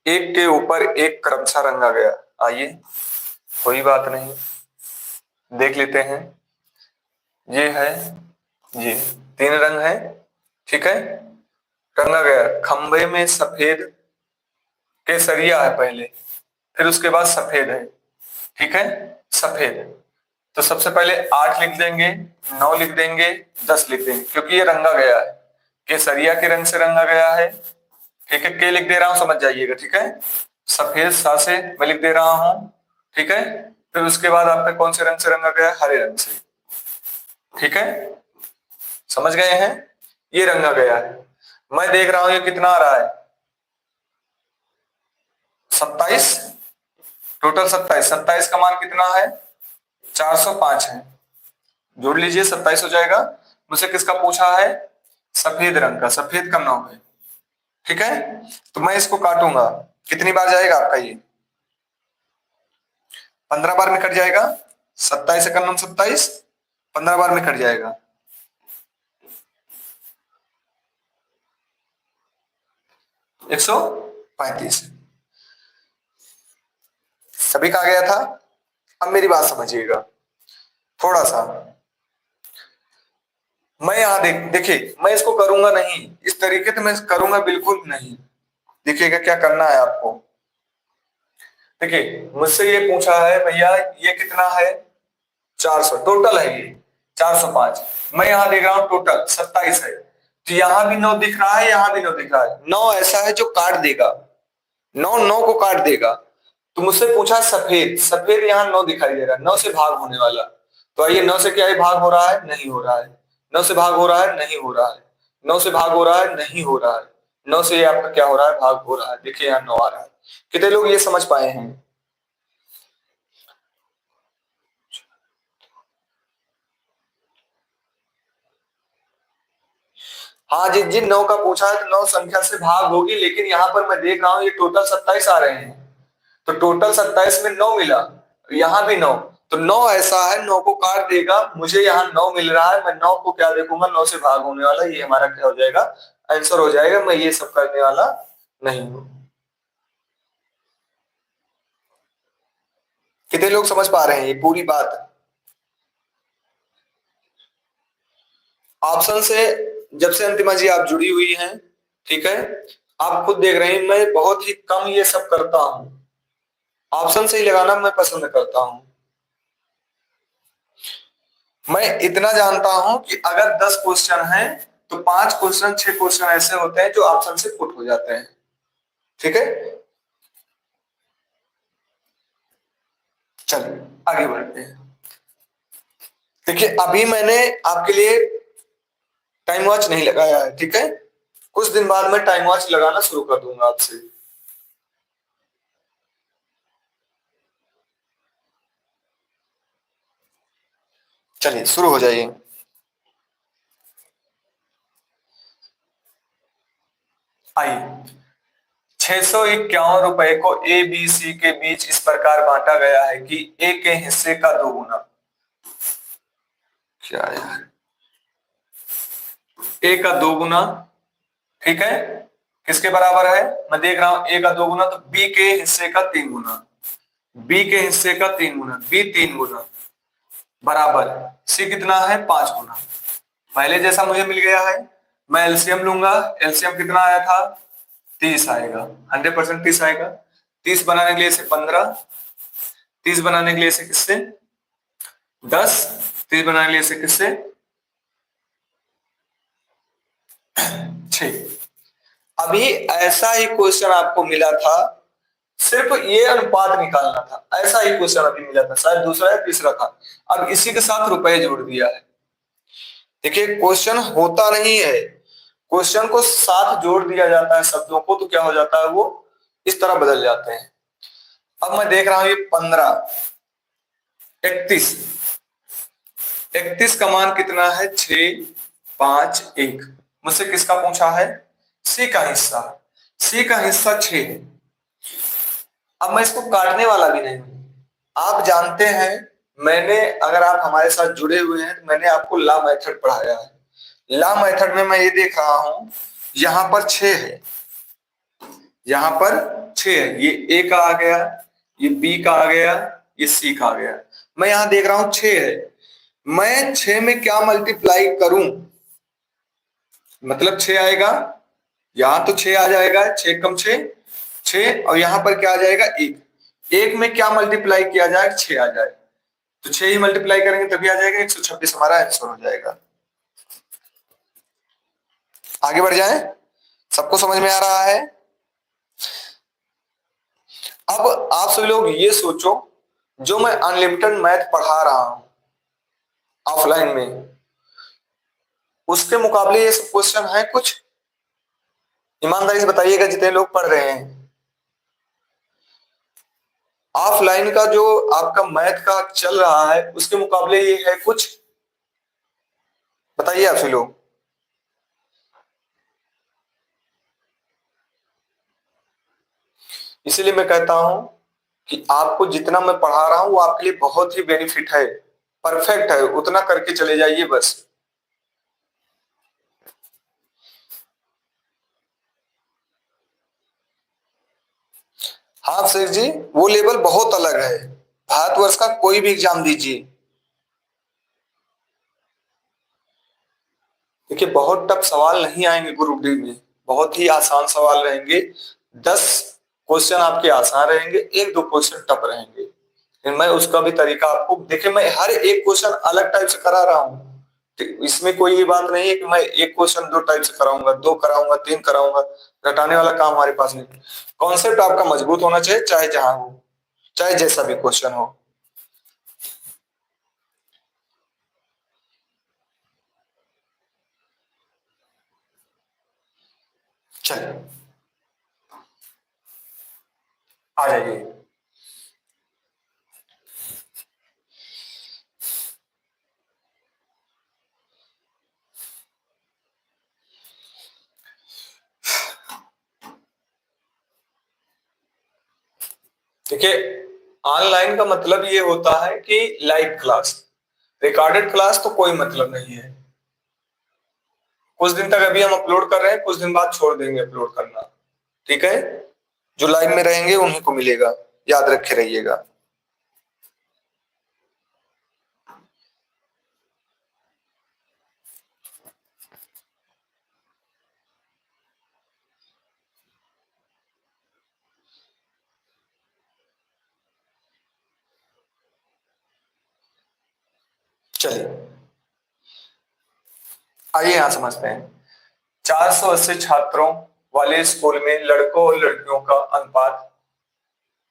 [SPEAKER 1] एक के ऊपर एक क्रमशः रंगा गया। आइए, कोई बात नहीं, देख लेते हैं। ये है, ये 3 रंग है, ठीक है। रंगा गया, खंभे में सफेद केसरिया है पहले, फिर उसके बाद सफेद है, ठीक है। सफेद, तो सबसे पहले 8 लिख देंगे, 9 लिख देंगे, 10 लिख देंगे, क्योंकि ये रंगा गया है, केसरिया के रंग से रंगा गया है, ठीक है। के लिख दे रहा हूं, समझ जाइएगा, ठीक है। सफेद सा से मैं लिख दे रहा हूं, ठीक है। फिर उसके बाद आपका कौन से रंग से रंगा गया? हरे रंग से, ठीक है। समझ गए हैं? ये रंगा गया है। मैं देख रहा हूं ये कितना आ रहा है, 27, टोटल 27। 27 का मान कितना है? 405 है। जोड़ लीजिए, 27 हो जाएगा। मुझसे किसका पूछा है? सफेद रंग का, सफेद का 9 है, ठीक है। तो मैं इसको काटूंगा, कितनी बार जाएगा आपका ये? 15 बार में कट जाएगा। 27 का 9 27, 15 बार में कट जाएगा। 135। सभी का आ गया था। अब मेरी बात समझिएगा थोड़ा सा। मैं यहां देखिए, मैं इसको करूंगा नहीं इस तरीके से, मैं करूंगा बिल्कुल नहीं। देखिएगा क्या करना है आपको। देखिए, मुझसे ये पूछा है भैया ये कितना है? 400 टोटल है ये, 405। मैं यहां देख रहा हूं टोटल 27 है, तो यहां भी 9 दिख रहा है, यहां भी 9 दिख रहा है। 9 ऐसा है जो काट देगा, 9 9 को काट देगा। तो मुझसे पूछा सफेद, सफेद यहाँ 9 दिखाई दे रहा है, 9 से भाग होने वाला। तो आइए, 9 से क्या है भाग हो रहा है? नहीं हो रहा है। 9 से भाग हो रहा है? नहीं हो रहा है। 9 से भाग हो रहा है? नहीं हो रहा है। 9 से ये आपका क्या हो रहा है? भाग हो रहा है। देखिए यहाँ 9 आ रहा है। कितने लोग ये समझ पाए हैं? हाँ जी, जिन 9 का पूछा है तो 9 संख्या से भाग होगी, लेकिन यहाँ पर मैं देख रहा हूँ ये टोटल 27 आ रहे हैं। तो टोटल 27 में 9 मिला, यहाँ भी 9। तो 9 ऐसा है 9 को काट देगा, मुझे यहाँ 9 मिल रहा है, मैं 9 को क्या देखूंगा? 9 से भाग होने वाला, ये हमारा क्या हो जाएगा? आंसर हो जाएगा। मैं ये सब करने वाला नहीं हूं। कितने लोग समझ पा रहे हैं ये पूरी बात? ऑप्शन से जब से अंतिमा जी आप जुड़ी हुई हैं, ठीक है, आप खुद देख रहे हैं मैं बहुत ही कम ये सब करता हूं। ऑप्शन से ही लगाना मैं पसंद करता हूं। मैं इतना जानता हूं कि अगर 10 क्वेश्चन हैं तो 5 क्वेश्चन 6 क्वेश्चन ऐसे होते हैं जो ऑप्शन से पुट हो जाते हैं, ठीक है। चलिए आगे बढ़ते हैं। देखिए, अभी मैंने आपके लिए टाइम वॉच नहीं लगाया है, ठीक है। कुछ दिन बाद मैं टाइम वॉच लगाना शुरू कर दूंगा आपसे। चलिए शुरू हो जाइए। आइए, 651 रुपए को ए बी सी के बीच इस प्रकार बांटा गया है कि ए के हिस्से का 2 गुना। क्या यार, ए का 2 गुना, ठीक है, किसके बराबर है? मैं देख रहा हूं ए का 2 गुना, तो बी के हिस्से का 3 गुना, बी के हिस्से का 3 गुना, बी 3 गुना बराबर सी कितना है? 5 गुना। पहले जैसा मुझे मिल गया है। मैं एलसीएम लूंगा, एलसीएम कितना आया था? 30 आएगा, 100% 30 आएगा। 30 बनाने के लिए इसे 15, 30 बनाने के लिए इसे किससे 10, 30 बनाने के लिए इसे किससे 6। अभी ऐसा ही क्वेश्चन आपको मिला था, सिर्फ ये अनुपात निकालना था, ऐसा ही क्वेश्चन अभी मिला था, शायद दूसरा या तीसरा था। अब इसी के साथ रुपए जोड़ दिया है। देखिए क्वेश्चन होता नहीं है, क्वेश्चन को साथ जोड़ दिया जाता है शब्दों को, तो क्या हो जाता है वो इस तरह बदल जाते हैं। अब मैं देख रहा हूं ये 15, 31, 31 का मान कितना है 6, 5, 1। मुझसे किसका पूछा है, सी का हिस्सा। सी का हिस्सा 6 है। अब मैं इसको काटने वाला भी नहीं हूं। आप जानते हैं, मैंने, अगर आप हमारे साथ जुड़े हुए हैं तो मैंने आपको ला मेथड पढ़ाया है। ला मेथड में मैं ये देख रहा हूं, यहां पर 6 है, यहां पर 6 है, ये ए का आ गया, ये बी का आ गया, ये सी का आ गया। मैं यहां देख रहा हूं 6 है, मैं 6 में क्या मल्टीप्लाई करूं, मतलब 6 आएगा, यहां तो 6 आ जाएगा, 6 कम 6, 6, और यहां पर क्या आ जाएगा 1। 1 में क्या मल्टीप्लाई किया जाए 6 आ जाए, तो 6 ही मल्टीप्लाई करेंगे तभी आ जाएगा, 126 हमारा आंसर हो जाएगा। आगे बढ़ जाए, सबको समझ में आ रहा है। अब आप सभी लोग ये सोचो, जो मैं अनलिमिटेड मैथ पढ़ा रहा हूं ऑफलाइन में, उसके मुकाबले ये सब क्वेश्चन है कुछ, ईमानदारी से बताइएगा जितने लोग पढ़ रहे हैं। ऑफलाइन का जो आपका मैथ का चल रहा है उसके मुकाबले ये है कुछ, बताइए आप सभी लोग। इसीलिए मैं कहता हूं कि आपको जितना मैं पढ़ा रहा हूं वो आपके लिए बहुत ही बेनिफिट है, परफेक्ट है, उतना करके चले जाइए बस। हाँ शेख जी, वो लेवल बहुत अलग है, भारतवर्ष का कोई भी एग्जाम दीजिए। देखिए बहुत टफ सवाल नहीं आएंगे ग्रुप डी में, बहुत ही आसान सवाल रहेंगे। 10 क्वेश्चन आपके आसान रहेंगे, एक दो क्वेश्चन टफ रहेंगे। लेकिन मैं उसका भी तरीका आपको, देखिए मैं हर एक क्वेश्चन अलग टाइप से करा रहा हूँ, इसमें कोई ये बात नहीं है कि मैं एक क्वेश्चन दो टाइप से कराऊंगा, दो कराऊंगा, तीन कराऊंगा, घटाने वाला काम हमारे पास नहीं। कॉन्सेप्ट आपका मजबूत होना चाहिए, चाहे जहां हो, चाहे जैसा भी क्वेश्चन हो। चलिए आ जाइए। देखिए ऑनलाइन का मतलब ये होता है कि लाइव क्लास, रिकॉर्डेड क्लास तो कोई मतलब नहीं है। कुछ दिन तक अभी हम अपलोड कर रहे हैं, कुछ दिन बाद छोड़ देंगे अपलोड करना, ठीक है। जो लाइव में रहेंगे उन्हीं को मिलेगा, याद रखे रहिएगा। चलिए आइए यहां समझते हैं। 480 छात्रों वाले स्कूल में लड़कों और लड़कियों का अनुपात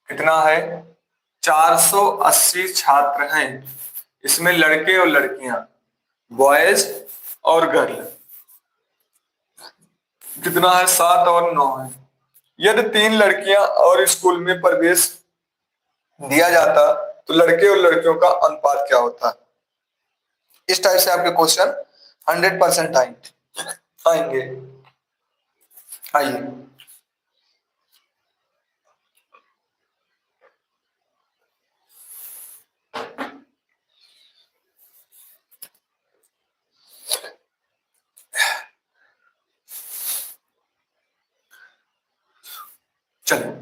[SPEAKER 1] कितना है, 480 छात्र हैं, इसमें लड़के और लड़कियां, बॉयज और गर्ल कितना है, 7 और 9 है। यदि 3 लड़कियां और स्कूल में प्रवेश दिया जाता तो लड़के और लड़कियों का अनुपात क्या होता। इस टाइप से आपके क्वेश्चन 100% आएंगे। आइए चलिए,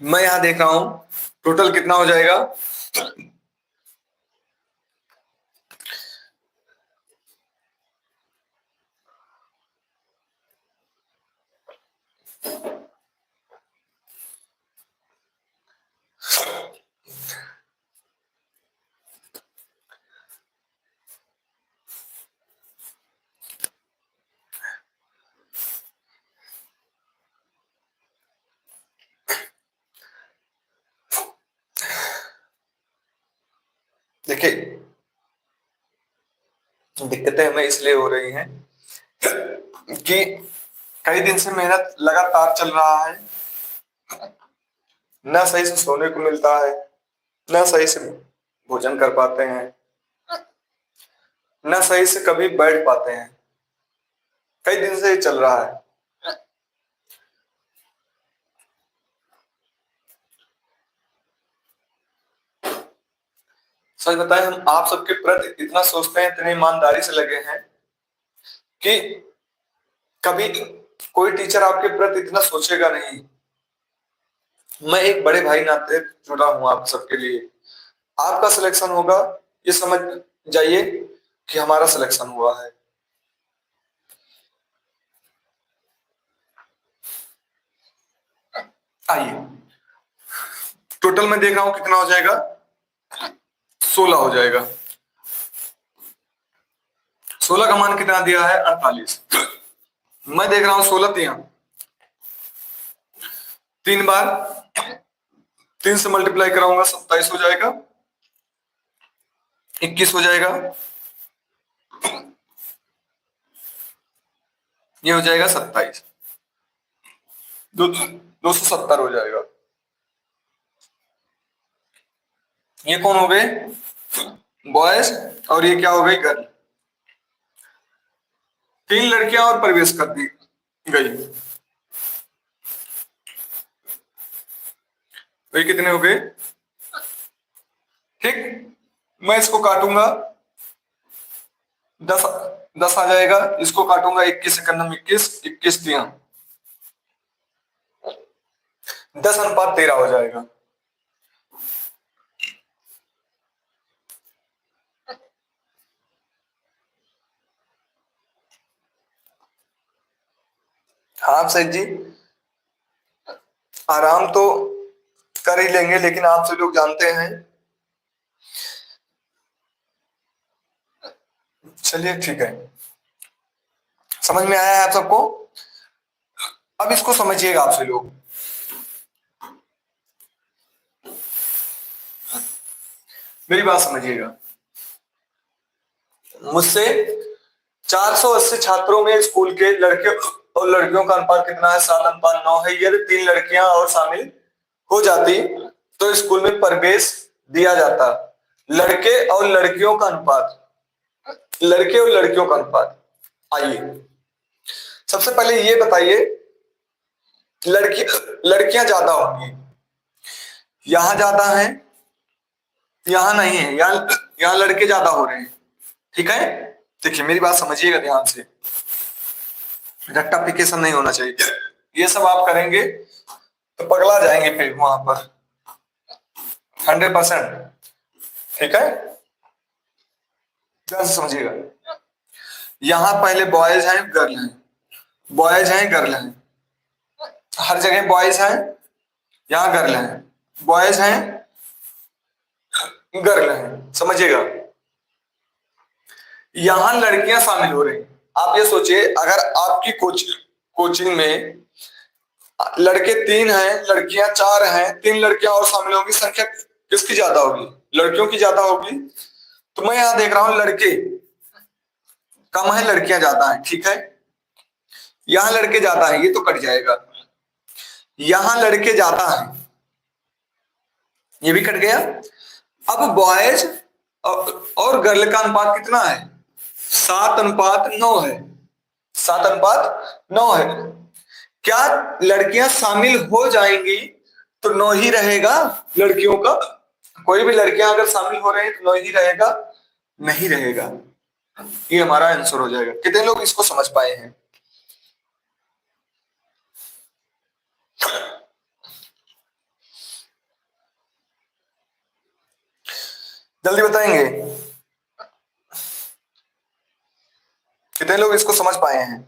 [SPEAKER 1] मैं यहां देख रहा हूं टोटल कितना हो जाएगा, देखिए, दिक्कतें हमें इसलिए हो रही हैं कि कई दिन से मेहनत लगातार चल रहा है, ना सही से सोने को मिलता है, ना सही से भोजन कर पाते हैं, ना सही से कभी बैठ पाते हैं। कई दिन से ये चल रहा है। सच बताएं, हम आप सबके प्रति इतना सोचते हैं, इतनी ईमानदारी से लगे हैं कि कभी कोई टीचर आपके प्रति इतना सोचेगा नहीं। मैं एक बड़े भाई नाते जुड़ा हूं आप सबके लिए। आपका सिलेक्शन होगा, ये समझ जाइए कि हमारा सिलेक्शन हुआ है। आइए, टोटल मैं देख रहा हूं कितना हो जाएगा, 16 हो जाएगा। 16 का मान कितना दिया है, 48। मैं देख रहा हूं 16 तिया 3 बार 3 से मल्टीप्लाई कराऊंगा, 27 हो जाएगा, 21 हो जाएगा, ये हो जाएगा 27, 270 हो जाएगा। ये कौन हो गए, बॉयज, और ये क्या हो गई, गर्ल। 3 लड़कियां और प्रवेश कर दी गई, तो ये कितने हो गए, ठीक। मैं इसको काटूंगा, 10 10 आ जाएगा, इसको काटूंगा 21 सेकंड में, 21 21 दिया 10:13 हो जाएगा। हाँ सर जी, आराम तो कर ही लेंगे, लेकिन आप सब लोग जानते हैं। चलिए ठीक है, समझ में आया है आप सबको। अब इसको समझिएगा आप सब लोग, मेरी बात समझिएगा। मुझसे 480 छात्रों में स्कूल के लड़के और लड़कियों का अनुपात कितना है, 7:9 है। यदि 3 लड़कियां और शामिल हो जाती तो स्कूल में प्रवेश दिया जाता। लड़के और लड़कियों का अनुपात, लड़के और लड़कियों का अनुपात। आइए, सबसे पहले ये बताइए, लड़की लड़कियां ज्यादा होंगी, यहां ज्यादा है, यहां नहीं है, यहां लड़के ज्यादा हो रहे हैं, ठीक है। देखिए, मेरी बात समझिएगा ध्यान से, रट्टाफिकेशन नहीं होना चाहिए। ये सब आप करेंगे तो पगला जाएंगे फिर वहां पर, 100%, ठीक है। ध्यान से समझिएगा, यहां पहले बॉयज हैं गर्ल हैं, बॉयज हैं गर्ल हैं, हर जगह बॉयज हैं, यहाँ गर्ल हैं, बॉयज हैं गर्ल हैं, समझिएगा। यहां लड़कियां शामिल हो रही। आप ये सोचिए, अगर आपकी कोचिंग में लड़के 3 हैं, लड़कियां 4 हैं, 3 लड़कियां और शामिल होंगी, संख्या किसकी ज्यादा होगी, लड़कियों की ज्यादा होगी। तो मैं यहां देख रहा हूं लड़के कम है, लड़कियां ज्यादा हैं, ठीक है। यहां लड़के ज्यादा हैं, ये तो कट जाएगा। यहां लड़के ज्यादा हैं, ये भी कट गया। अब बॉयज और गर्ल का अनुपात कितना है, 7:9 है, 7:9 है। क्या लड़कियां शामिल हो जाएंगी तो 9 ही रहेगा लड़कियों का, कोई भी लड़कियां अगर शामिल हो रहे हैं तो 9 ही रहेगा, नहीं रहेगा। ये हमारा आंसर हो जाएगा। कितने लोग इसको समझ पाए हैं, जल्दी बताएंगे, कितने लोग इसको समझ पाए हैं।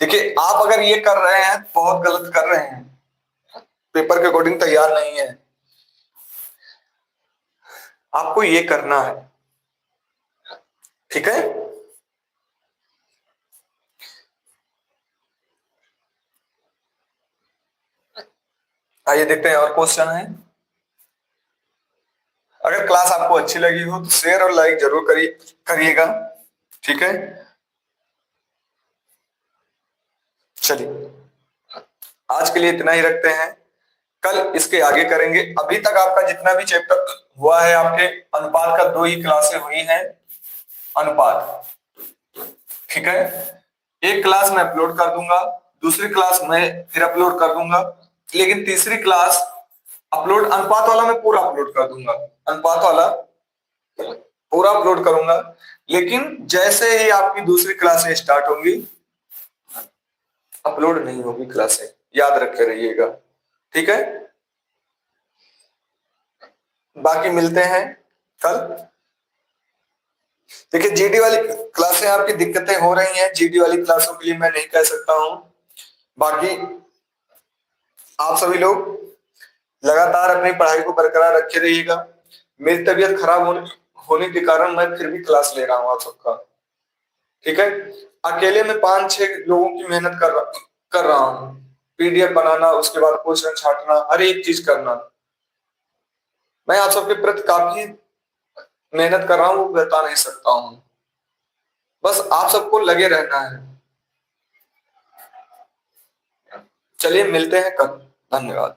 [SPEAKER 1] देखिए आप अगर ये कर रहे हैं तो बहुत गलत कर रहे हैं, पेपर के अकॉर्डिंग तैयार नहीं है। आपको ये करना है, ठीक है। आइए देखते हैं और क्वेश्चन है। अगर क्लास आपको अच्छी लगी हो तो शेयर और लाइक जरूर करिएगा, ठीक है। चलिए आज के लिए इतना ही रखते हैं, कल इसके आगे करेंगे। अभी तक आपका जितना भी चैप्टर हुआ है, आपके अनुपात का 2 ही क्लासें हुई हैं, अनुपात, ठीक है। एक क्लास मैं अपलोड कर दूंगा, दूसरी क्लास मैं फिर अपलोड कर दूंगा, लेकिन तीसरी क्लास अपलोड अनुपात वाला मैं पूरा अपलोड कर दूंगा, अनुपात वाला पूरा अपलोड करूंगा। लेकिन जैसे ही आपकी दूसरी क्लासें स्टार्ट होंगी, अपलोड नहीं होगी क्लासें, याद रखे रहिएगा, ठीक है। बाकी मिलते हैं कल। देखिए जीडी वाली क्लासें आपकी दिक्कतें हो रही हैं, जीडी वाली क्लासों के लिए मैं नहीं कह सकता हूं। बाकी आप सभी लोग लगातार अपनी पढ़ाई को बरकरार रखे रहिएगा। मेरी तबीयत खराब होने के कारण मैं फिर भी क्लास ले रहा हूं आप सबका, ठीक है। अकेले में 5-6 लोगों की मेहनत कर रहा हूं, पीडीएफ बनाना, उसके बाद क्वेश्चन छांटना, हर एक चीज करना। मैं आप सबके प्रति काफी मेहनत कर रहा हूं, वो बता नहीं सकता हूं। बस आप सबको लगे रहना है। चलिए मिलते हैं कल, धन्यवाद।